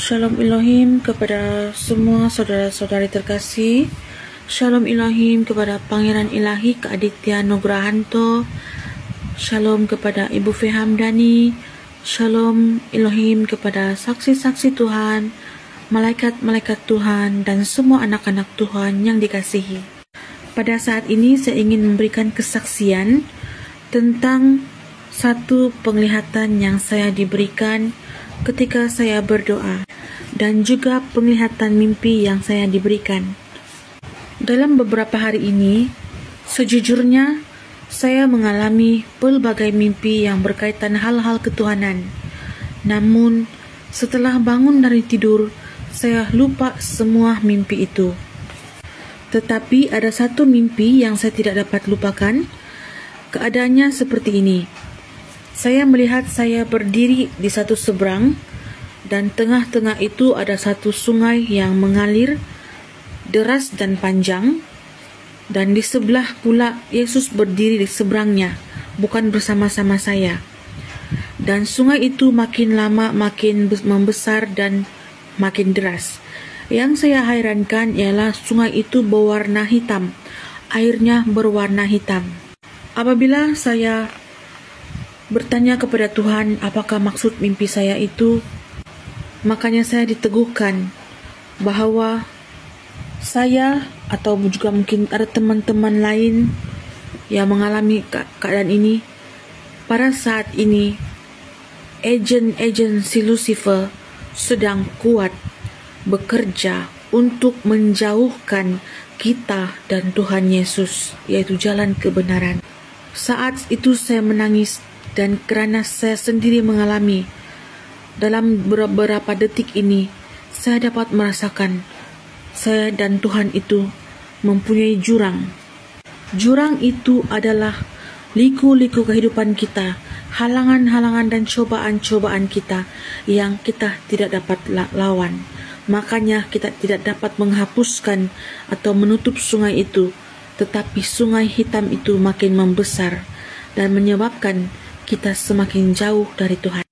Shalom Elohim kepada semua saudara-saudari terkasih. Shalom Elohim kepada Pangeran Ilahi Keaditya Nugrahanto. Shalom kepada Ibu Fehamdani. Shalom Elohim kepada saksi-saksi Tuhan, malaikat-malaikat Tuhan, dan semua anak-anak Tuhan yang dikasihi. Pada saat ini saya ingin memberikan kesaksian tentang satu penglihatan yang saya diberikan ketika saya berdoa, dan juga penglihatan mimpi yang saya diberikan. Dalam beberapa hari ini, sejujurnya saya mengalami pelbagai mimpi yang berkaitan hal-hal ketuhanan. Namun, setelah bangun dari tidur, saya lupa semua mimpi itu. Tetapi ada satu mimpi yang saya tidak dapat lupakan. Keadaannya seperti ini. Saya melihat saya berdiri di satu seberang, dan tengah-tengah itu ada satu sungai yang mengalir deras dan panjang, dan di sebelah pula Yesus berdiri di seberangnya, bukan bersama-sama saya. Dan sungai itu makin lama makin membesar dan makin deras. Yang saya hairankan ialah sungai itu berwarna hitam, airnya berwarna hitam. Apabila saya bertanya kepada Tuhan apakah maksud mimpi saya itu, makanya saya diteguhkan bahwa saya atau juga mungkin ada teman-teman lain yang mengalami keadaan ini. Pada saat ini agen-agen si Lucifer sedang kuat bekerja untuk menjauhkan kita dan Tuhan Yesus, yaitu jalan kebenaran. Saat itu saya menangis, dan kerana saya sendiri mengalami dalam beberapa detik ini, saya dapat merasakan saya dan Tuhan itu mempunyai jurang. Jurang itu adalah liku-liku kehidupan kita, halangan-halangan dan cobaan-cobaan kita yang kita tidak dapat lawan. Makanya kita tidak dapat menghapuskan atau menutup sungai itu, tetapi sungai hitam itu makin membesar dan menyebabkan kita semakin jauh dari Tuhan.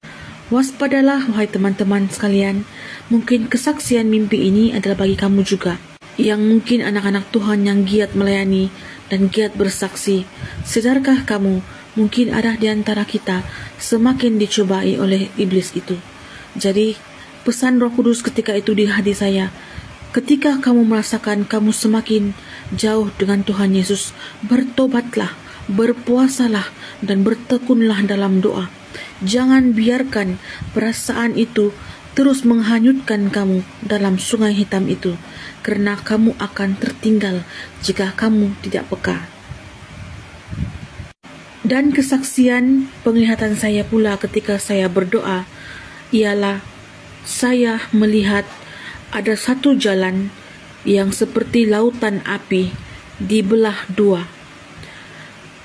Waspadalah wahai teman-teman sekalian, mungkin kesaksian mimpi ini adalah bagi kamu juga, yang mungkin anak-anak Tuhan yang giat melayani dan giat bersaksi. Sadarkah kamu, mungkin ada di antara kita semakin dicobai oleh iblis itu. Jadi, pesan Roh Kudus ketika itu di hati saya, ketika kamu merasakan kamu semakin jauh dengan Tuhan Yesus, bertobatlah, berpuasalah, dan bertekunlah dalam doa. Jangan biarkan perasaan itu terus menghanyutkan kamu dalam sungai hitam itu, karena kamu akan tertinggal jika kamu tidak peka. Dan kesaksian penglihatan saya pula ketika saya berdoa ialah saya melihat ada satu jalan yang seperti lautan api dibelah dua.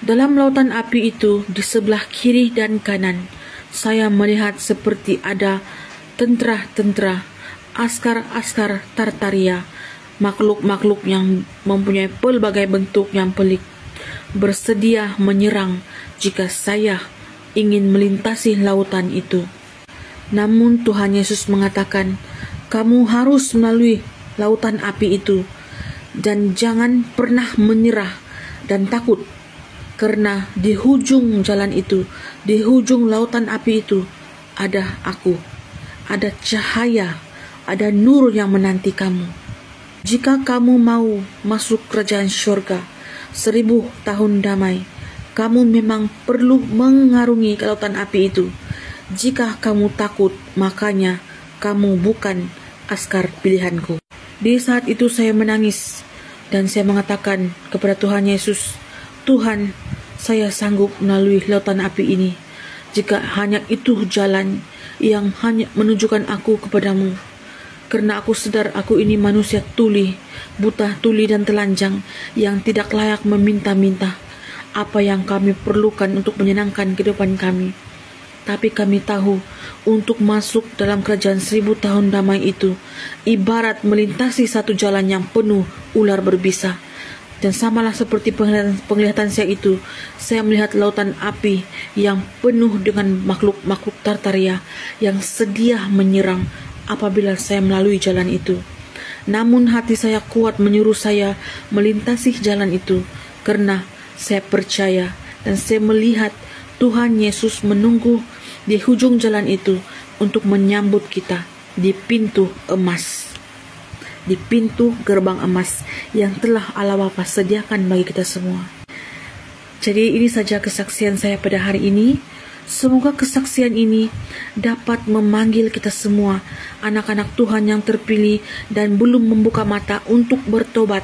Dalam lautan api itu, di sebelah kiri dan kanan, saya melihat seperti ada tentara-tentara, askar-askar Tartaria, makhluk-makhluk yang mempunyai pelbagai bentuk yang pelik, bersedia menyerang jika saya ingin melintasi lautan itu. Namun Tuhan Yesus mengatakan, kamu harus melalui lautan api itu, dan jangan pernah menyerah dan takut. Karena di hujung jalan itu, di hujung lautan api itu, ada aku, ada cahaya, ada nur yang menanti kamu. Jika kamu mau masuk kerajaan syurga, 1000 tahun damai, kamu memang perlu mengarungi ke lautan api itu. Jika kamu takut, makanya kamu bukan askar pilihanku. Di saat itu saya menangis, dan saya mengatakan kepada Tuhan Yesus, Tuhan, saya sanggup melalui lautan api ini, jika hanya itu jalan yang hanya menunjukkan aku kepadamu. Karena aku sadar aku ini manusia tuli, buta tuli dan telanjang, yang tidak layak meminta-minta apa yang kami perlukan untuk menyenangkan kehidupan kami. Tapi kami tahu, untuk masuk dalam kerajaan 1000 tahun damai itu, ibarat melintasi satu jalan yang penuh ular berbisa. Dan samalah seperti penglihatan saya itu, saya melihat lautan api yang penuh dengan makhluk-makhluk Tartaria yang sedia menyerang apabila saya melalui jalan itu. Namun hati saya kuat menyuruh saya melintasi jalan itu, karena saya percaya dan saya melihat Tuhan Yesus menunggu di ujung jalan itu untuk menyambut kita di pintu emas, di pintu gerbang emas yang telah Allah Bapa sediakan bagi kita semua. Jadi ini saja kesaksian saya pada hari ini. Semoga kesaksian ini dapat memanggil kita semua, anak-anak Tuhan yang terpilih dan belum membuka mata untuk bertobat.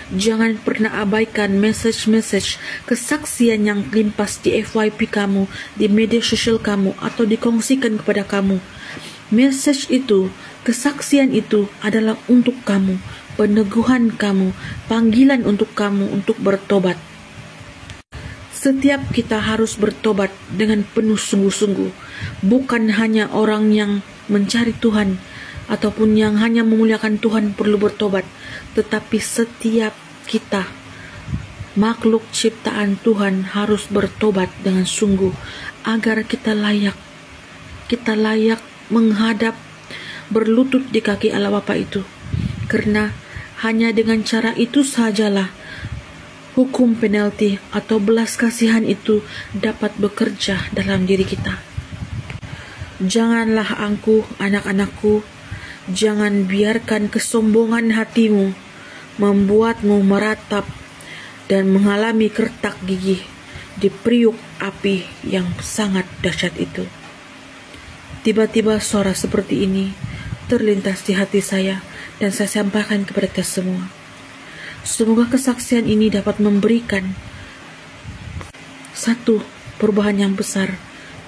Jangan pernah abaikan message-message kesaksian yang limpas di FYP kamu, di media sosial kamu, atau dikongsikan kepada kamu. Message itu, kesaksian itu adalah untuk kamu, peneguhan kamu, panggilan untuk kamu untuk bertobat. Setiap kita harus bertobat dengan penuh sungguh-sungguh. Bukan hanya orang yang mencari Tuhan ataupun yang hanya memuliakan Tuhan perlu bertobat, tetapi setiap kita, makhluk ciptaan Tuhan, harus bertobat dengan sungguh agar kita layak menghadap, berlutut di kaki Allah Bapa itu. Karena hanya dengan cara itu sajalah hukum penalti atau belas kasihan itu dapat bekerja dalam diri kita. Janganlah angkuh, anak-anakku, jangan biarkan kesombongan hatimu membuatmu meratap dan mengalami kertak gigi di periuk api yang sangat dahsyat itu. Tiba-tiba suara seperti ini terlintas di hati saya dan saya sampaikan kepada kita semua. Semoga kesaksian ini dapat memberikan satu perubahan yang besar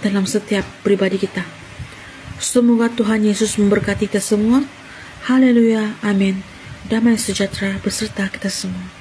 dalam setiap pribadi kita. Semoga Tuhan Yesus memberkati kita semua. Haleluya, amin. Damai sejahtera beserta kita semua.